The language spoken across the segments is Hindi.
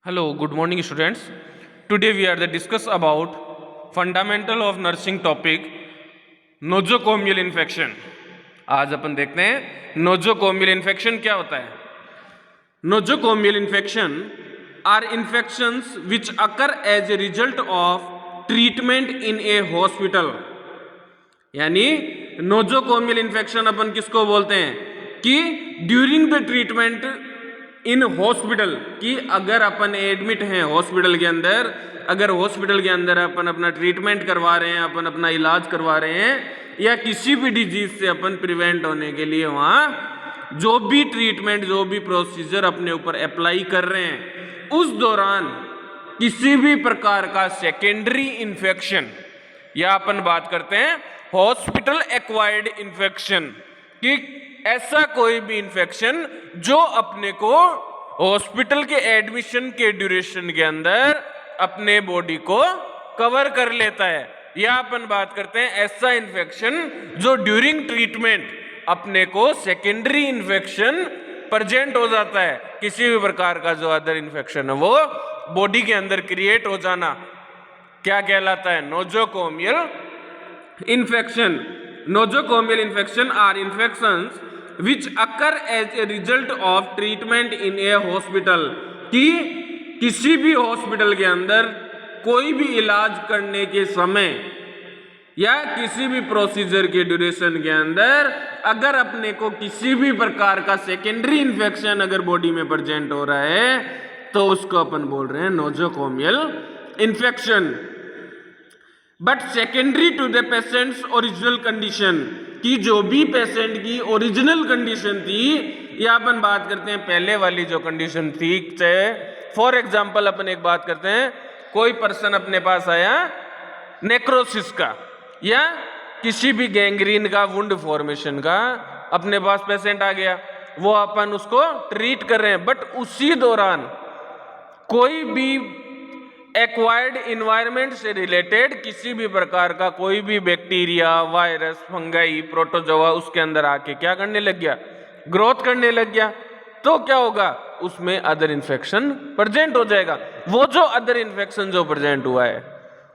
Hello, good morning students. Today we are to discuss about fundamental of nursing topic nosocomial infection. आज अपन देखते हैं nosocomial infection क्या होता है. Nosocomial infection are infections which occur as a result of treatment in a hospital. यानी nosocomial infection अपन किसको बोलते हैं कि during the treatment in hospital, कि अगर अपन एडमिट हैं हॉस्पिटल के अंदर, अगर हॉस्पिटल के अंदर अपन अपना ट्रीटमेंट करवा रहे हैं, अपन अपना इलाज करवा रहे हैं, या किसी भी डिजीज से अपन प्रिवेंट होने के लिए वहाँ जो भी ट्रीटमेंट, जो भी प्रोसीजर अपने ऊपर अप्लाई कर रहे हैं, उस दौरान किसी भी प्रकार का सेकेंडरी इन्फेक्शन, या अपन बात करते हैं हॉस्पिटल एक्वायर्ड इन्फेक्शन, कि ऐसा कोई भी इन्फेक्शन जो अपने को हॉस्पिटल के एडमिशन के ड्यूरेशन के अंदर अपने बॉडी को कवर कर लेता है, या अपन बात करते हैं ऐसा इन्फेक्शन जो ड्यूरिंग ट्रीटमेंट अपने को सेकेंडरी इन्फेक्शन प्रेजेंट हो जाता है, किसी भी प्रकार का जो अदर इन्फेक्शन है वो बॉडी के अंदर क्रिएट हो जाना, क्या कहलाता है, nosocomial infection. Nosocomial infection are infections which occur as a result of treatment in a hospital, कि किसी भी हॉस्पिटल के अंदर कोई भी इलाज करने के समय या किसी भी प्रोसीजर के ड्यूरेशन के अंदर अगर अपने को किसी भी प्रकार का सेकेंडरी इन्फेक्शन अगर बॉडी में प्रेजेंट हो रहा है तो उसको अपन बोल रहे हैं nosocomial infection. But secondary to the patient's original condition, कि जो भी पेशेंट की ओरिजिनल कंडीशन थी, या अपन बात करते हैं पहले वाली जो कंडीशन थी, चाहे फॉर एग्जांपल अपन एक बात करते हैं, कोई पर्सन अपने पास आया नेक्रोसिस का या किसी भी गैंग्रीन का, वुंड फॉर्मेशन का अपने पास पेशेंट आ गया, वो अपन उसको ट्रीट कर रहे हैं, बट उसी दौरान कोई भी एक्वायर्ड इन्वायरमेंट से रिलेटेड किसी भी प्रकार का कोई भी बैक्टीरिया, वायरस, फंगाई, प्रोटोजोआ उसके अंदर आके क्या करने लग गया, ग्रोथ करने लग गया, तो क्या होगा, उसमें अदर इन्फेक्शन प्रेजेंट हो जाएगा. वो जो अदर इन्फेक्शन जो प्रेजेंट हुआ है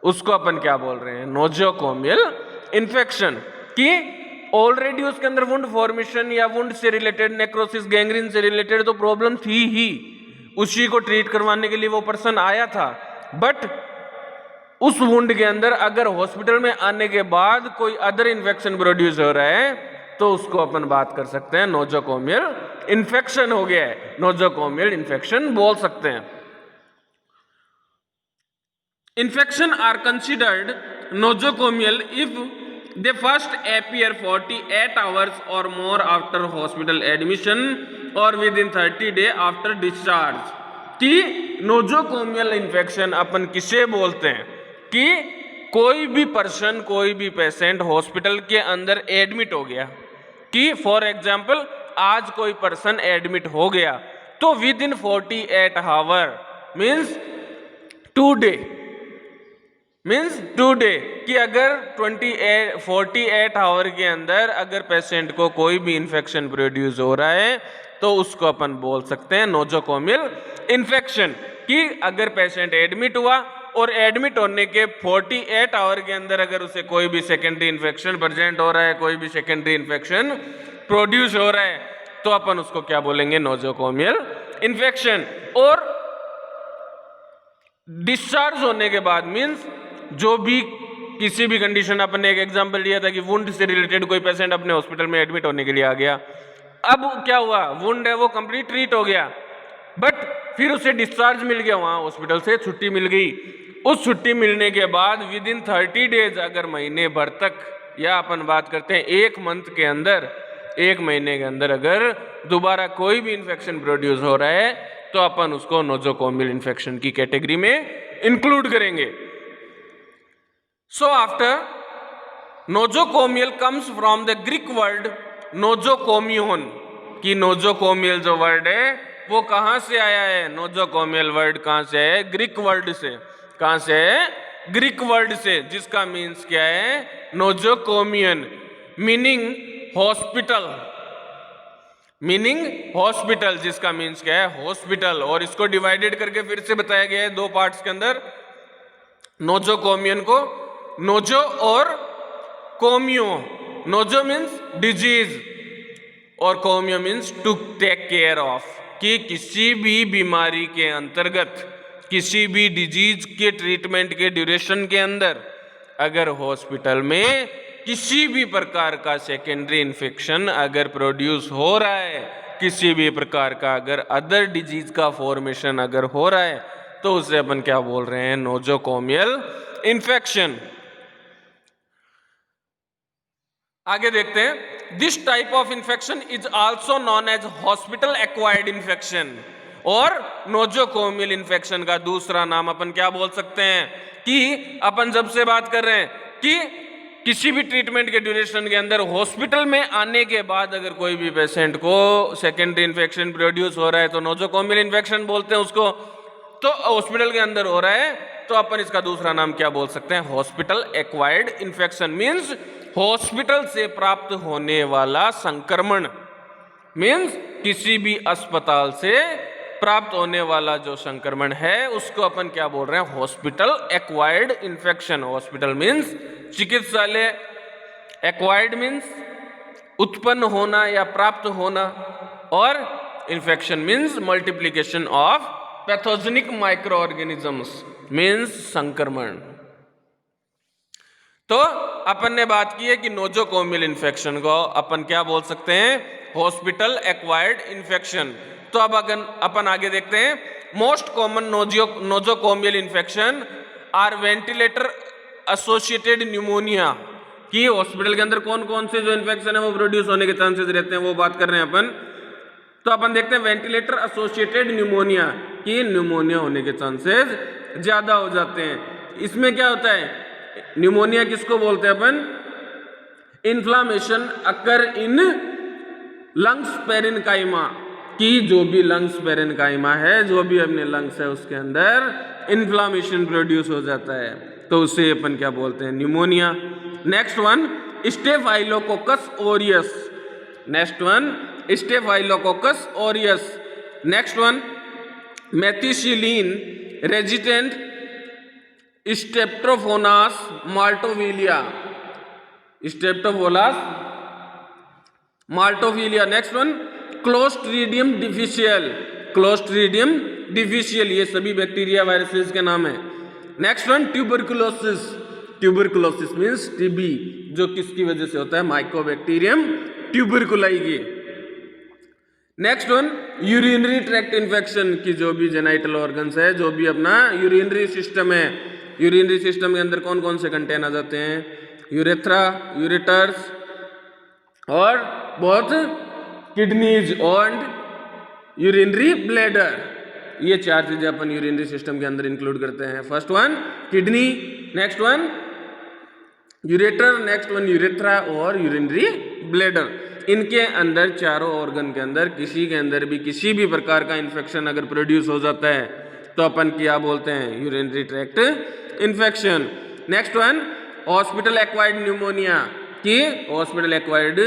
उसको अपन क्या बोल रहे हैं, नोजोकोमियल इन्फेक्शन, कि ऑलरेडी उसके अंदर वुंड फॉर्मेशन या वुंड से रिलेटेड, नेक्रोसिस, गैंग्रीन से रिलेटेड तो प्रॉब्लम थी ही, उसी को ट्रीट करवाने के लिए वो पर्सन आया था, बट उस वुंड के अंदर अगर हॉस्पिटल में आने के बाद कोई अदर इन्फेक्शन प्रोड्यूस हो रहा है तो उसको अपन बात कर सकते हैं नोजोकोमियल इन्फेक्शन हो गया है, नोजोकोमियल इन्फेक्शन बोल सकते हैं. Infection are considered nosocomial if they first appear 48 hours or more after hospital admission और within 30 days after discharge. कि नोजोकोमियल इन्फेक्शन अपन किसे बोलते हैं, कि कोई भी पर्सन, कोई भी पेशेंट हॉस्पिटल के अंदर एडमिट हो गया, कि फॉर एग्जांपल आज कोई पर्सन एडमिट हो गया तो within 48 hour means 2 day, कि अगर 48 आवर के अंदर अगर पेशेंट को कोई भी इन्फेक्शन प्रोड्यूस हो रहा है तो उसको अपन बोल सकते हैं नोजोकोमियल इन्फेक्शन. कि अगर पेशेंट एडमिट हुआ और एडमिट होने के 48 आवर के अंदर अगर उसे कोई भी सेकेंडरी इन्फेक्शन प्रेजेंट हो रहा है, कोई भी सेकेंडरी इन्फेक्शन प्रोड्यूस हो रहा है, तो अपन उसको क्या बोलेंगे, नोजोकोमियल इन्फेक्शन. और डिस्चार्ज होने के बाद मीन्स जो भी किसी भी कंडीशन, अपन ने एक एग्जांपल लिया था कि वुंड से रिलेटेड कोई पेशेंट अपने हॉस्पिटल में एडमिट होने के लिए आ गया, अब क्या हुआ, वुंड है वो कंप्लीट ट्रीट हो गया, बट फिर उसे डिस्चार्ज मिल गया, वहां हॉस्पिटल से छुट्टी मिल गई. उस छुट्टी मिलने के बाद विद इन 30 डेज, अगर महीने भर तक, या अपन बात करते हैं 1 मंथ के अंदर, 1 महीने के अंदर अगर दोबारा कोई भी इन्फेक्शन प्रोड्यूस हो रहा है तो अपन उसको नोजोकोमियल इन्फेक्शन की कैटेगरी में इंक्लूड करेंगे. So after nosocomial comes from the Greek word nosokomeion, कि नोजोकोमियल जो वर्ड है वो कहां से आया है, नोजोकोमियल वर्ड कहां से है, ग्रीक वर्ड से. कहां से है, ग्रीक वर्ड से, जिसका मीन्स क्या है, नोजोकोमियन, मीनिंग हॉस्पिटल. मीनिंग हॉस्पिटल, जिसका मीन्स क्या है हॉस्पिटल, और इसको डिवाइडेड करके फिर से बताया गया है दो पार्ट्स के अंदर, नोजोकोमियन को नोजो और कोमियो। नोजो मीन्स डिजीज और komeo means to take care of, कि किसी भी बीमारी के अंतर्गत, किसी भी डिजीज के ट्रीटमेंट के ड्यूरेशन के अंदर अगर हॉस्पिटल में किसी भी प्रकार का सेकेंडरी इन्फेक्शन अगर प्रोड्यूस हो रहा है, किसी भी प्रकार का अगर अदर डिजीज का फॉर्मेशन अगर हो रहा है, तो उसे अपन क्या बोल रहे हैं, नोजोकोमियल इन्फेक्शन। आगे देखते हैं, this type of infection is also known as hospital acquired infection, और नोजोकोमियल इन्फेक्शन का दूसरा नाम अपन क्या बोल सकते हैं, कि अपन जब से बात कर रहे हैं कि किसी भी ट्रीटमेंट के ड्यूरेशन के अंदर हॉस्पिटल में आने के बाद अगर कोई भी पेशेंट को सेकेंडरी इन्फेक्शन प्रोड्यूस हो रहा है तो नोजोकोमियल इन्फेक्शन बोलते हैं उसको। तो हॉस्पिटल के अंदर हो रहा है तो अपन इसका दूसरा नाम क्या बोल सकते हैं, hospital acquired infection. Means hospital से प्राप्त होने वाला संक्रमण, मीन्स किसी भी अस्पताल से प्राप्त होने वाला जो संक्रमण है उसको अपन क्या बोल रहे हैं, hospital acquired infection. Hospital means चिकित्सालय, एक्वायर्ड मीन्स उत्पन्न होना या प्राप्त होना, और infection means multiplication of pathogenic micro organisms, means संक्रमण। तो अपन ने बात की है कि नोजोकोमियल इन्फेक्शन को अपन क्या बोल सकते हैं, हॉस्पिटल एक्वायर्ड इन्फेक्शन। तो अब अपन आगे देखते हैं, most common nosocomial infection are ventilator associated pneumonia, कि हॉस्पिटल के अंदर कौन कौन से जो इन्फेक्शन है वो प्रोड्यूस होने के चांसेस रहते हैं, वो बात कर रहे हैं अपन। तो अपन देखते हैं वेंटिलेटर एसोसिएटेड न्यूमोनिया, कि न्यूमोनिया होने के चांसेस ज्यादा हो जाते हैं। इसमें क्या होता है, न्यूमोनिया किसको बोलते हैं अपन, inflammation occur in lungs parenchyma, कि जो भी लंग्स पेरेन्काइमा है, जो भी अपने लंग्स है उसके अंदर इन्फ्लामेशन प्रोड्यूस हो जाता है, तो उसे अपन क्या बोलते हैं, pneumonia. Next one Staphylococcus aureus, next one Staphylococcus aureus. Next one methicillin resistant Stenotrophomonas maltophilia, Stenotrophomonas maltophilia. Next one Clostridium difficile, Clostridium difficile, ये सभी बैक्टीरिया वायरसेस के नाम है। Next one tuberculosis, tuberculosis means TB, जो किसकी वजह से होता है, माइकोबैक्टीरियम ट्यूबरकुलाई की। Next one urinary tract infection, की जो भी जेनाइटल ऑर्गन्स है, जो भी अपना यूरिनरी सिस्टम है, यूरिनरी सिस्टम के अंदर कौन कौन से कंटेन आ जाते हैं, यूरेथ्रा, यूरेटर्स, और बहुत किडनीज और यूरिनरी ब्लैडर। ये चार चीजें अपन यूरिनरी सिस्टम के अंदर इंक्लूड करते हैं। First one kidney, next one ureter, next one urethra और यूरिनरी ब्लैडर। इनके अंदर चारों ऑर्गन के अंदर किसी के अंदर भी किसी भी प्रकार का इन्फेक्शन अगर प्रोड्यूस हो जाता है तो अपन क्या बोलते हैं, urinary tract infection. Next one hospital acquired pneumonia, कि हॉस्पिटल एक्वायर्ड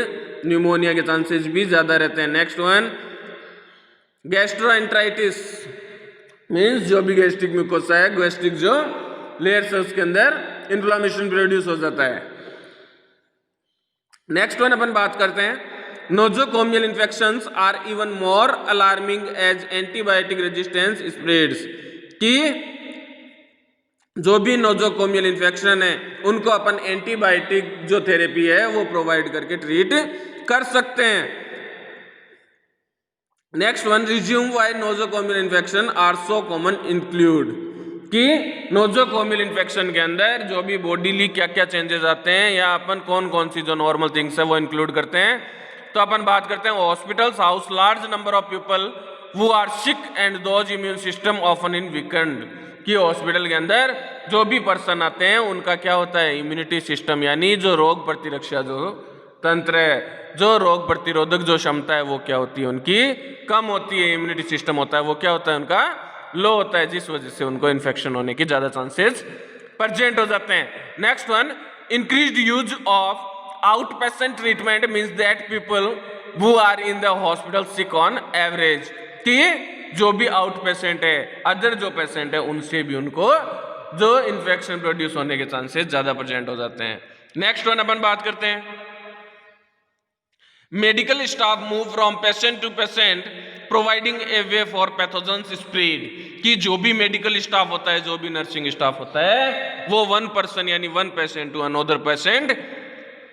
न्यूमोनिया के चांसेस भी ज्यादा रहते हैं। नेक्स्ट वन गैस्ट्रोएंटराइटिस, मींस जो भी गैस्ट्रिक म्यूकोसा है, गैस्ट्रिक जो लेयर्स है उसके अंदर इन्फ्लामेशन प्रोड्यूस हो जाता है। नेक्स्ट वन अपन बात करते हैं, nosocomial infections are even more alarming as antibiotic resistance spreads, कि जो भी नोजोकोमियल इन्फेक्शन है उनको अपन एंटीबायोटिक जो थेरेपी है वो प्रोवाइड करके ट्रीट कर सकते हैं। Next one resume why nosocomial infection are so common include, कि नोजोकोमियल इन्फेक्शन के अंदर जो भी बॉडीली क्या क्या चेंजेस आते हैं या अपन कौन कौन सी जो नॉर्मल थिंग्स है वो इंक्लूड करते हैं। तो अपन बात करते हैं hospitals house large number of people who are sick and those immune system often in weakened, कि हॉस्पिटल के अंदर जो भी पर्सन आते हैं उनका क्या होता है, इम्यूनिटी सिस्टम, यानी जो रोग प्रतिरक्षा जो तंत्र है, जो रोग प्रतिरोधक जो क्षमता है वो क्या होती है, उनकी कम होती है। इम्यूनिटी सिस्टम होता है वो क्या होता है, उनका लो होता है, जिस वजह से उनको इन्फेक्शन होने की ज्यादा चांसेस प्रेजेंट हो जाते हैं। Next one increased use of out patient treatment means that people who are in the hospital sick on average, कि जो भी आउट पेशेंट है, अदर जो पेशेंट है, उनसे भी उनको जो इन्फेक्शन प्रोड्यूस होने के चांसेस ज्यादा प्रेजेंट हो जाते हैं। नेक्स्ट वन अपन बात करते हैं, medical staff move from patient to patient providing a way for pathogens spread, कि जो भी मेडिकल स्टाफ होता है, जो भी नर्सिंग स्टाफ होता है, वो वन पर्सन यानी one patient to another patient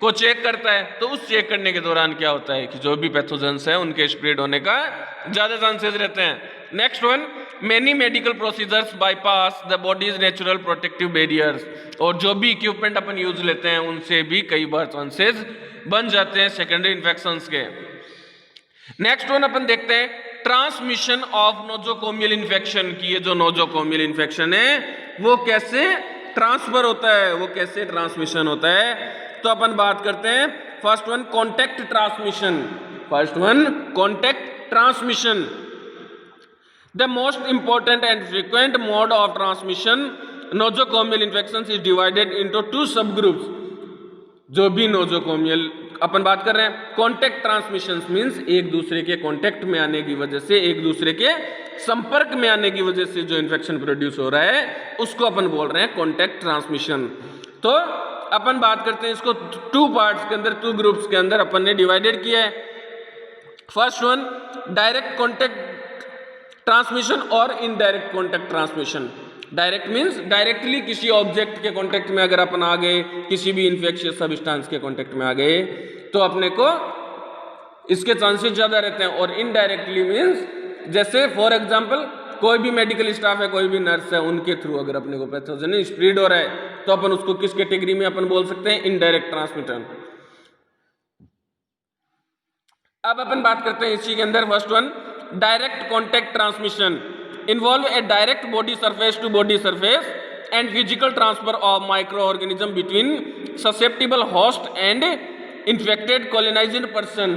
को चेक करता है। तो उस चेक करने के दौरान क्या होता है कि जो भी पैथोजेंस है उनके स्प्रेड होने का ज्यादा चांसेस रहते हैं। Next one, many medical procedures bypass the bodies natural protective barriers, और जो भी इक्विपमेंट अपन यूज लेते हैं उनसे भी कई बार चांसेस बन जाते हैं सेकेंडरी इन्फेक्शंस के। नेक्स्ट वन अपन देखते हैं, ट्रांसमिशन ऑफ नोजोकोमियल इन्फेक्शन, की ये जो नोजोकोमियल इन्फेक्शन है वो कैसे ट्रांसफर होता है, वो कैसे ट्रांसमिशन होता है। तो अपन बात करते हैं first one, contact transmission. First one, contact transmission, the most important and frequent mode of transmission nosocomial infection is divided into two सब ग्रुप्स। जो भी नोजोकोमियल अपन बात कर रहे हैं, कॉन्टैक्ट ट्रांसमिशन मींस एक दूसरे के कॉन्टैक्ट में आने की वजह से, एक दूसरे के संपर्क में आने की वजह से जो इन्फेक्शन प्रोड्यूस हो रहा है उसको अपन बोल रहे हैं कॉन्टैक्ट ट्रांसमिशन। तो अपन बात करते हैं इसको टू पार्ट्स के अंदर, टू ग्रुप्स के अंदर अपन ने डिवाइडेड किया है। First one, direct contact transmission और indirect contact transmission. Direct means directly किसी ऑब्जेक्ट के कांटेक्ट में अगर अपन आ गए, किसी भी इन्फेक्शियस सब्सटेंस के कांटेक्ट में आ गए, तो अपने को इसके चांसेस ज्यादा रहते हैं। और इनडायरेक्टली मींस जैसे फॉर एग्जांपल कोई भी मेडिकल स्टाफ है, कोई भी नर्स है, उनके थ्रू अगर अपने को पैथोजन स्प्रेड हो रहा है तो अपन उसको किस कैटेगरी में अपन बोल सकते हैं, इनडायरेक्ट ट्रांसमिटर। अब अपन बात करते हैं इसी के अंदर first one, direct contact transmission involve a direct body surface to body surface and physical transfer of microorganism between susceptible host and infected colonized person।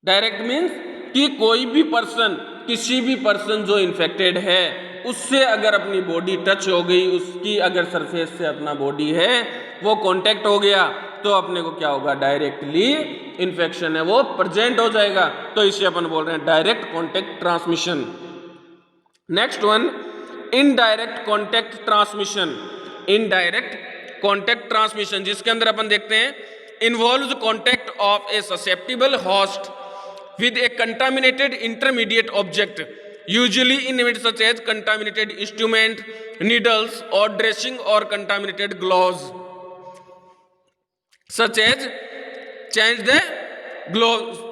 Direct means कि कोई भी पर्सन, किसी भी पर्सन जो इन्फेक्टेड है उससे अगर अपनी बॉडी टच हो गई, उसकी अगर सरफेस से अपना बॉडी है वो कांटेक्ट हो गया, तो अपने को क्या होगा, डायरेक्टली इन्फेक्शन है वो प्रेजेंट हो जाएगा। तो इसे अपन बोल रहे हैं direct contact transmission. Next one, indirect contact transmission. Indirect contact transmission जिसके अंदर अपन देखते हैं, involves contact of A susceptible host with a contaminated intermediate object, usually in it such as contaminated instrument, needles or dressing or contaminated gloves, such as change the gloves।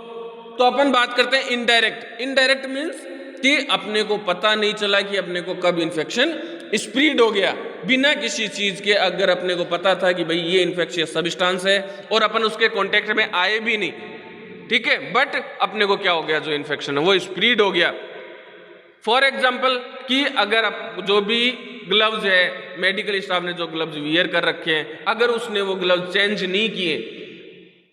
तो अपन बात करते हैं इनडायरेक्ट। इनडायरेक्ट मीन्स कि अपने को पता नहीं चला कि अपने को कब इन्फेक्शन स्प्रेड हो गया, बिना किसी चीज के अगर अपने को पता था कि भाई ये इन्फेक्शियस सब्सटेंस है और अपन उसके कांटेक्ट में आए भी नहीं, ठीक है, बट अपने को क्या हो गया, जो इन्फेक्शन है वो स्प्रेड हो गया। फॉर एग्जाम्पल कि अगर जो भी ग्लव्स है, मेडिकल स्टाफ ने जो ग्लव्स वियर कर रखे हैं, अगर उसने वो ग्लव्स चेंज नहीं किए,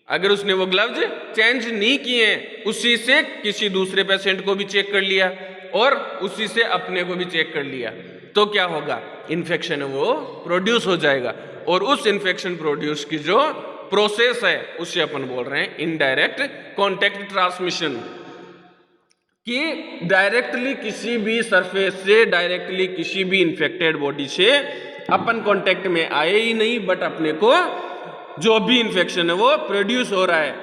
अगर उसने वो ग्लव्स चेंज नहीं किए, उसी से किसी दूसरे पेशेंट को भी चेक कर लिया और उसी से अपने को भी चेक कर लिया, तो क्या होगा, इन्फेक्शन है वो प्रोड्यूस हो जाएगा। और उस इन्फेक्शन प्रोड्यूस की जो प्रोसेस है उसे अपन बोल रहे हैं इनडायरेक्ट कॉन्टैक्ट ट्रांसमिशन, कि डायरेक्टली किसी भी सरफेस से, डायरेक्टली किसी भी इन्फेक्टेड बॉडी से अपन कांटेक्ट में आए ही नहीं, बट अपने को जो भी इन्फेक्शन है वो प्रोड्यूस हो रहा है,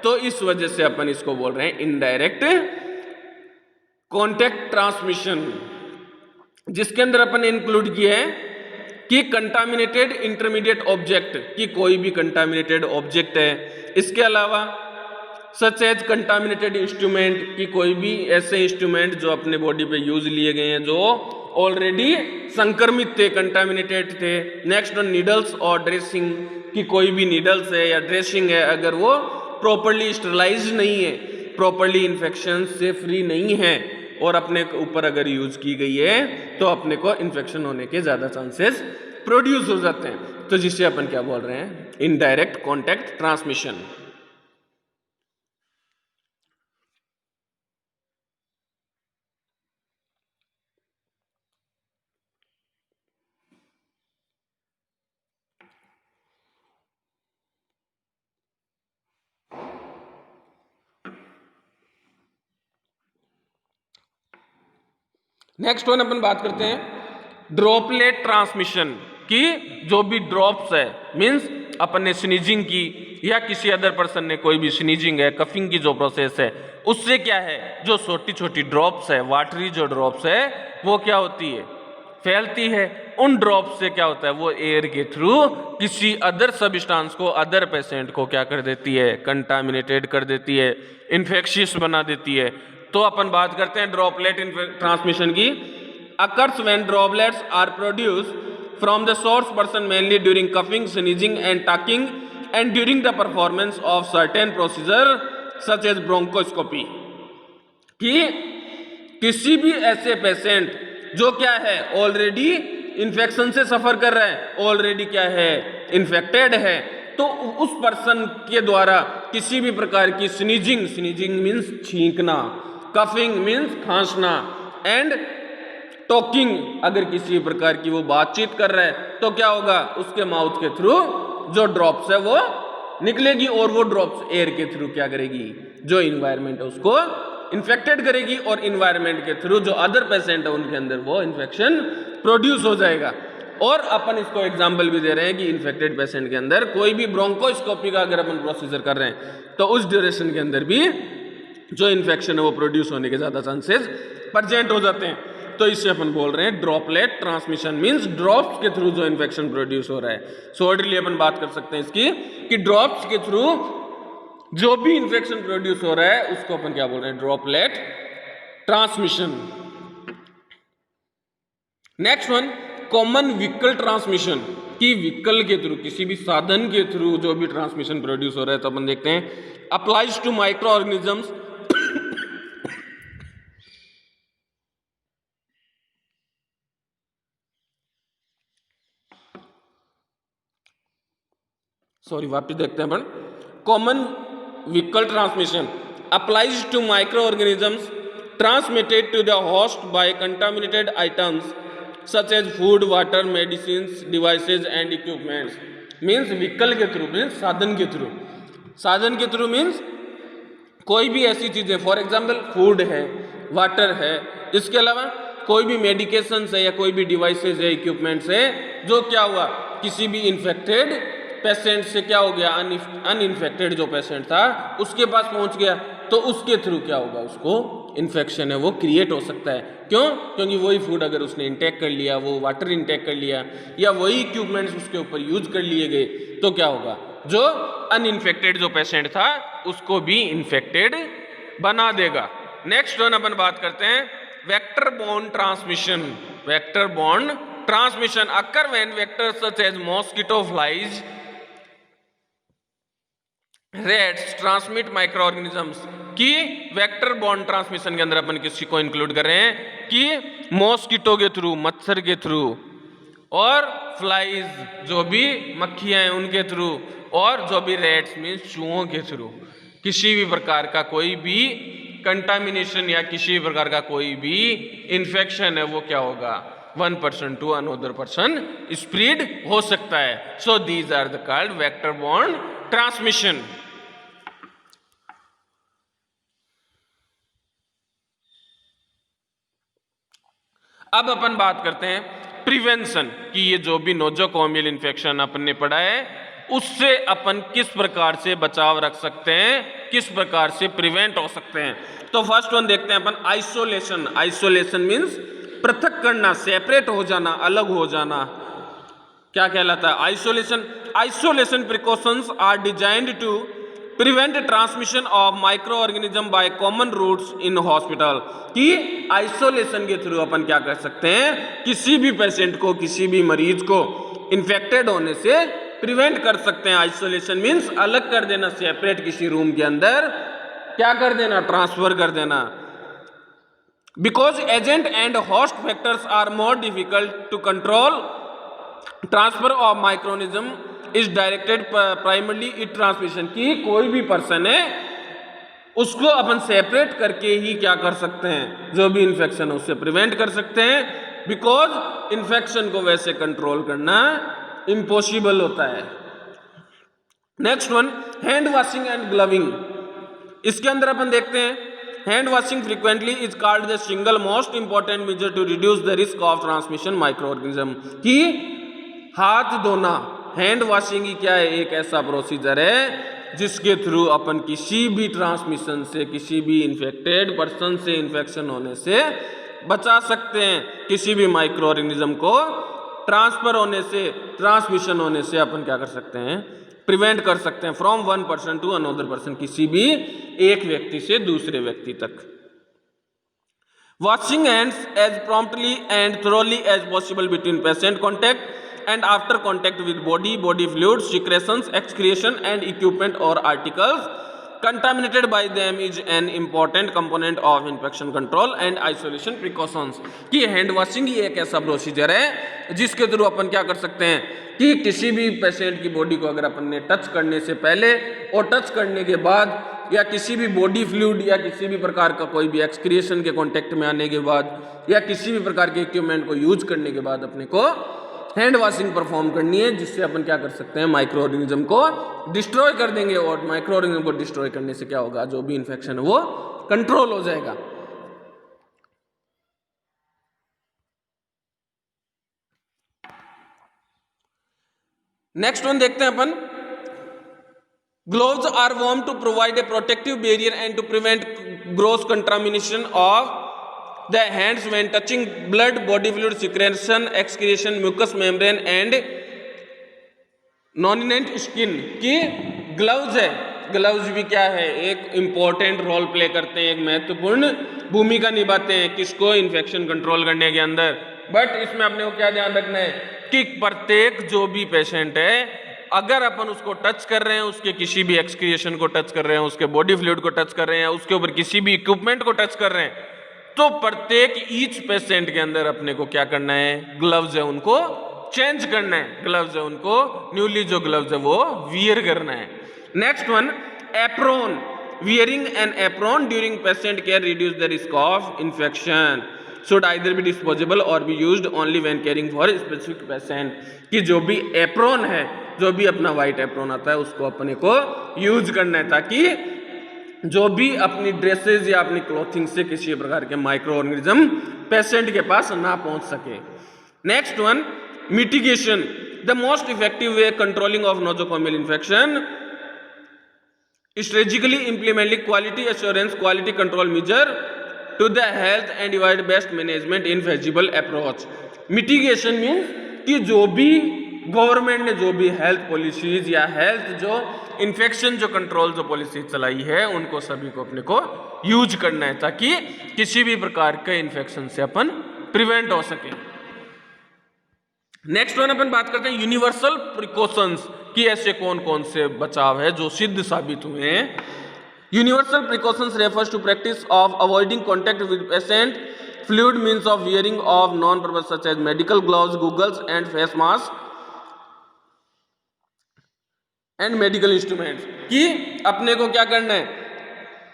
तो इस वजह से अपन इसको बोल रहे हैं इनडायरेक्ट कॉन्टैक्ट ट्रांसमिशन। जिसके अंदर अपन इंक्लूड किया है कि कंटामिनेटेड इंटरमीडिएट ऑब्जेक्ट, कि कोई भी कंटामिनेटेड ऑब्जेक्ट है, इसके अलावा सच एज कंटामिनेटेड इंस्ट्रूमेंट, कि कोई भी ऐसे इंस्ट्रूमेंट जो अपने बॉडी पे यूज लिए गए हैं जो ऑलरेडी संक्रमित थे, कंटामिनेटेड थे। नेक्स्ट नीडल्स और ड्रेसिंग, कि कोई भी नीडल्स है या ड्रेसिंग है अगर वो प्रॉपरली स्टरलाइज नहीं है, प्रॉपरली इन्फेक्शन से फ्री नहीं है और अपने ऊपर अगर यूज की गई है, तो अपने को इन्फेक्शन होने के ज्यादा चांसेस प्रोड्यूस हो जाते हैं। तो जिसे अपन क्या बोल रहे हैं, indirect contact transmission. Next one अपन बात करते हैं ड्रॉपलेट ट्रांसमिशन की। जो भी ड्रॉप्स है मींस अपन ने स्नीजिंग की या किसी अदर पर्सन ने कोई भी स्नीजिंग है, कफिंग की जो प्रोसेस है, उससे क्या है जो छोटी छोटी ड्रॉप्स है, वाटरी जो ड्रॉप्स है वो क्या होती है, फैलती है। उन ड्रॉप्स से क्या होता है, वो एयर के थ्रू किसी अदर सब्सटेंस को, अदर पेशेंट को क्या कर देती है, कंटामिनेटेड कर देती है, इन्फेक्शियस बना देती है। तो अपन बात करते हैं ड्रॉपलेट ट्रांसमिशन की। Occurs when droplets are produce from the source person mainly during coughing, sneezing and talking and during the performance of certain procedure such as bronchoscopy. कि किसी भी ऐसे पेशेंट जो क्या है ऑलरेडी इन्फेक्शन से सफर कर रहा है, ऑलरेडी क्या है इन्फेक्टेड है, तो उस पर्सन के द्वारा किसी भी प्रकार की स्नीजिंग, स्नीजिंग मीन्स छींकना, कफिंग मीन्स खांसना, एंड टॉकिंग अगर किसी प्रकार की वो बातचीत कर रहा है तो क्या होगा, उसके माउथ के थ्रू जो ड्रॉप्स है वो निकलेगी और वो ड्रॉप्स एयर के थ्रू क्या करेगी, जो इन्वायरमेंट है उसको इन्फेक्टेड करेगी और इन्वायरमेंट के थ्रू जो अदर पेशेंट है उनके अंदर वो इन्फेक्शन प्रोड्यूस हो जाएगा। और अपन इसको एग्जाम्पल भी दे रहे हैं कि इन्फेक्टेड पेशेंट के अंदर कोई भी ब्रोंकोस्कोपी का अगर अपन प्रोसीजर कर रहे हैं तो उस ड्यूरेशन के अंदर भी जो इन्फेक्शन है वो प्रोड्यूस होने के ज्यादा चांसेस प्रेजेंट हो जाते हैं। तो इससे अपन बोल रहे हैं ड्रॉपलेट ट्रांसमिशन मींस ड्रॉप्स के थ्रू जो इन्फेक्शन प्रोड्यूस हो रहा है। शॉर्टली अपन बात कर सकते हैं इसकी कि ड्रॉप्स के थ्रू जो भी इन्फेक्शन प्रोड्यूस हो रहा है उसको अपन क्या बोल रहे हैं, droplet transmission. Next one common vehicle transmission की व्हीकल के थ्रू, किसी भी साधन के थ्रू जो भी ट्रांसमिशन प्रोड्यूस हो रहा है तो अपन देखते हैं applies to micro organisms. Sorry वापस देखते हैं अपन। Common vehicle transmission applies to micro organisms transmitted to the host by contaminated items such as food, water, medicines, devices and equipments. Means vehicle के थ्रू मीन्स साधन के थ्रू, साधन के थ्रू मीन्स कोई भी ऐसी चीजें, फॉर एग्जाम्पल फूड है, वाटर है, इसके अलावा कोई भी मेडिकेशन है या कोई भी डिवाइसेज है, इक्विपमेंट्स है, जो क्या हुआ किसी भी इन्फेक्टेड पेशेंट से क्या हो गया, अनइन्फेक्टेड जो पेशेंट था उसके पास पहुंच गया, तो उसके थ्रू क्या होगा, उसको इन्फेक्शन है वो क्रिएट हो सकता है। क्यों? क्योंकि वही फूड अगर उसने इंटेक कर लिया, वो वाटर इंटेक कर लिया या वही इक्विपमेंट्स उसके ऊपर यूज कर लिए गए, तो क्या होगा, जो अनइन्फेक्टेड जो पेशेंट था उसको भी इन्फेक्टेड बना देगा। नेक्स्ट वन अपन बात करते हैं vector borne transmission. Vector borne transmission occur when vectors such as mosquito, flies, rats transmit micro organisms. की वेक्टर बॉर्न ट्रांसमिशन के अंदर अपन किसी को इंक्लूड कर रहे हैं कि मॉस्किटो के थ्रू, मच्छर के थ्रू, और फ्लाइज जो भी मक्खियां हैं उनके थ्रू, और जो भी रेट्स मीन्स चूहों के थ्रू किसी भी प्रकार का कोई भी कंटामिनेशन या किसी भी प्रकार का कोई भी इन्फेक्शन है वो क्या होगा, 1% टू अनदर पर्सन स्प्रेड हो सकता है। So these are the called vector borne transmission. अब अपन बात करते हैं प्रिवेंशन की। ये जो भी नोजोकोमियल इन्फेक्शन अपन ने पढ़ा है उससे अपन किस प्रकार से बचाव रख सकते हैं, किस प्रकार से प्रिवेंट हो सकते हैं। तो फर्स्ट वन देखते हैं अपन आइसोलेशन। आइसोलेशन मीन्स पृथक करना, सेपरेट हो जाना, अलग हो जाना, क्या कहलाता है, isolation. Isolation precautions are designed to prevent transmission of micro organism by common routes in hospital. कि आइसोलेशन के थ्रू अपन क्या कर सकते हैं, किसी भी पेशेंट को, किसी भी मरीज को इन्फेक्टेड होने से प्रिवेंट कर सकते हैं। आइसोलेशन मीन्स अलग कर देना, सेपरेट किसी रूम के अंदर क्या कर देना, ट्रांसफर कर देना। Because agent and host factors are more difficult to control, transfer of microorganism is directed primarily it transmission. की कोई भी पर्सन है उसको अपन सेपरेट करके ही क्या कर सकते हैं, जो भी इन्फेक्शन है उससे प्रिवेंट कर सकते हैं, बिकॉज इन्फेक्शन को वैसे कंट्रोल करना इम्पॉसिबल होता है। Next one hand washing and gloving. इसके अंदर अपन देखते हैं hand washing frequently is called the single most important measure to reduce the risk of transmission micro organism. कि हाथ धोना, हैंड वॉशिंग ही क्या है, एक ऐसा प्रोसीजर है जिसके थ्रू अपन किसी भी ट्रांसमिशन से, किसी भी इन्फेक्टेड पर्सन से इन्फेक्शन होने से बचा सकते हैं। किसी भी माइक्रो ऑर्गेनिज्म को ट्रांसफर होने से, ट्रांसमिशन होने से अपन क्या कर सकते हैं, प्रिवेंट कर सकते हैं from one person to another person, किसी भी एक व्यक्ति से दूसरे व्यक्ति तक। Washing hands as promptly and thoroughly as possible between patient contact and after contact with body fluids, secretions, excretion and equipment और articles contaminated by them is an important component of infection control and isolation precautions। कि हैंड वॉशिंग ही एक ऐसा प्रोसीजर है जिसके थ्रू अपन क्या कर सकते हैं कि किसी भी पेशेंट की बॉडी को अगर अपन ने टच करने से पहले और टच करने के बाद, या किसी भी बॉडी फ्लूइड या किसी भी प्रकार का कोई भी एक्सक्रिएशन के कांटेक्ट में आने के बाद, या किसी भी प्रकार के इक्विपमेंट को यूज करने के बाद अपने को हैंड वॉशिंग परफॉर्म करनी है, जिससे अपन क्या कर सकते हैं, माइक्रो ऑर्गेनिज्म को डिस्ट्रॉय कर देंगे। और माइक्रो ऑर्गेनिज्म को डिस्ट्रॉय करने से क्या होगा, जो भी इन्फेक्शन है वो कंट्रोल हो जाएगा। नेक्स्ट वन देखते हैं अपन, gloves are worn to provide a protective barrier and to prevent gross contamination of the hands when touching blood, body fluid, secretion, excretion, mucous membrane and non-inert skin। की ग्लव्स है, ग्लव्स भी क्या है, एक इंपॉर्टेंट रोल प्ले करते हैं, एक महत्वपूर्ण भूमिका निभाते हैं किसको, इन्फेक्शन कंट्रोल करने के अंदर। बट इसमें अपने को क्या ध्यान रखना है कि प्रत्येक जो भी पेशेंट है, अगर अपन उसको टच कर रहे हैं, उसके किसी भी एक्सक्रिएशन को टच कर रहे हैं, उसके बॉडी फ्लूइड को टच कर रहे हैं, उसके ऊपर किसी भी इक्विपमेंट को टच कर रहे हैं, तो प्रत्येक ईच पेशेंट के अंदर अपने को क्या करना है, ग्लव्स है उनको चेंज करना है, ग्लव्स है उनको न्यूली जो ग्लव्स है वो वियर करना है। Next one, apron, wearing an apron during patient care reduce the risk of infection, should either be disposable or be used only when caring for specific patient. कि जो भी एप्रोन है, जो भी अपना व्हाइट एप्रोन आता है, उसको अपने को यूज करना है ताकि जो भी अपनी ड्रेसेस या अपनी क्लोथिंग से किसी प्रकार के माइक्रो ऑर्गेनिज्म पेशेंट के पास ना पहुंच सके। Next one, mitigation, the most effective way controlling of nosocomial infection, strategically implementing quality assurance, quality control measure to the health and divide best management in feasible approach. Mitigation means कि जो भी गवर्नमेंट ने जो भी हेल्थ पॉलिसीज या हेल्थ जो इन्फेक्शन जो कंट्रोल जो पॉलिसी चलाई है, उनको सभी को अपने को यूज करना है ताकि किसी भी प्रकार के इन्फेक्शन से अपन प्रिवेंट हो सके। नेक्स्ट वन अपन बात करते हैं यूनिवर्सल प्रिकॉशंस कि ऐसे कौन कौन से बचाव है जो सिद्ध साबित हुए हैं। Universal precautions refers to practice of avoiding contact with patient, fluid means of wearing of non purpose such as medical gloves, goggles and face mask and medical instruments. कि अपने को क्या करना है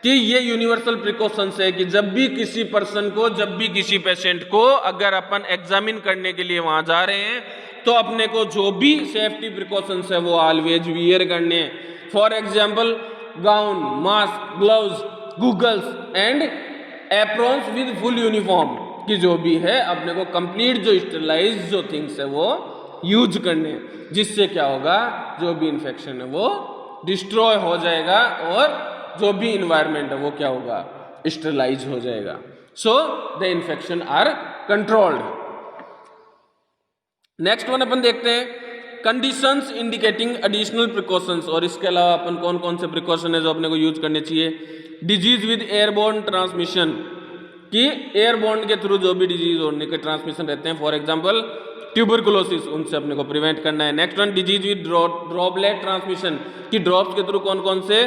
कि ये यूनिवर्सल प्रिकॉशंस है कि जब भी किसी पर्सन को, जब भी किसी पेशेंट को अगर अपन एग्जामिन करने के लिए वहां जा रहे हैं, तो अपने को जो भी सेफ्टी प्रिकॉशंस है वो ऑलवेज वियर करने हैं। For example gown, mask, gloves, goggles and aprons with full uniform. कि जो भी है अपने को कंप्लीट जो स्टेरलाइज जो थिंग्स है वो यूज करने, जिससे क्या होगा, जो भी इन्फेक्शन है वो डिस्ट्रॉय हो जाएगा और जो भी इन्वायरमेंट है वो क्या होगा, स्टेरलाइज हो जाएगा। So the infection are controlled. Next one अपन देखते हैं कंडीशंस इंडिकेटिंग एडिशनल प्रिकॉशंस। और इसके अलावा अपन कौन कौन से प्रिकॉशन है जो अपने को यूज करने चाहिए। डिजीज विद एयरबोर्न ट्रांसमिशन, कि एयरबोर्न के थ्रू जो भी डिजीज होने के ट्रांसमिशन रहते हैं, फॉर एग्जाम्पल ट्यूबरकुलोसिस, उनसे अपने को प्रिवेंट करना है। Next one, disease with droplet transmission, कि ड्रॉप्स के थ्रू कौन कौन से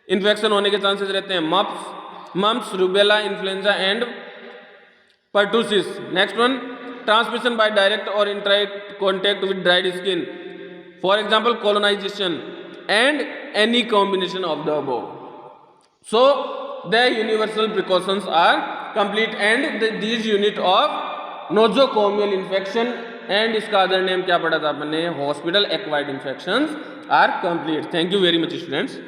इन्फेक्शन होने के चांसेस रहते हैं, mumps, rubella, influenza and pertussis. Next one, transmission by direct or indirect contact with dried skin, for example colonization and any combination of the above. So the universal precautions are complete and these unit of nosocomial infection and इसका अदर नेम क्या पढ़ा था अपने, hospital acquired infections are complete. Thank you very much students.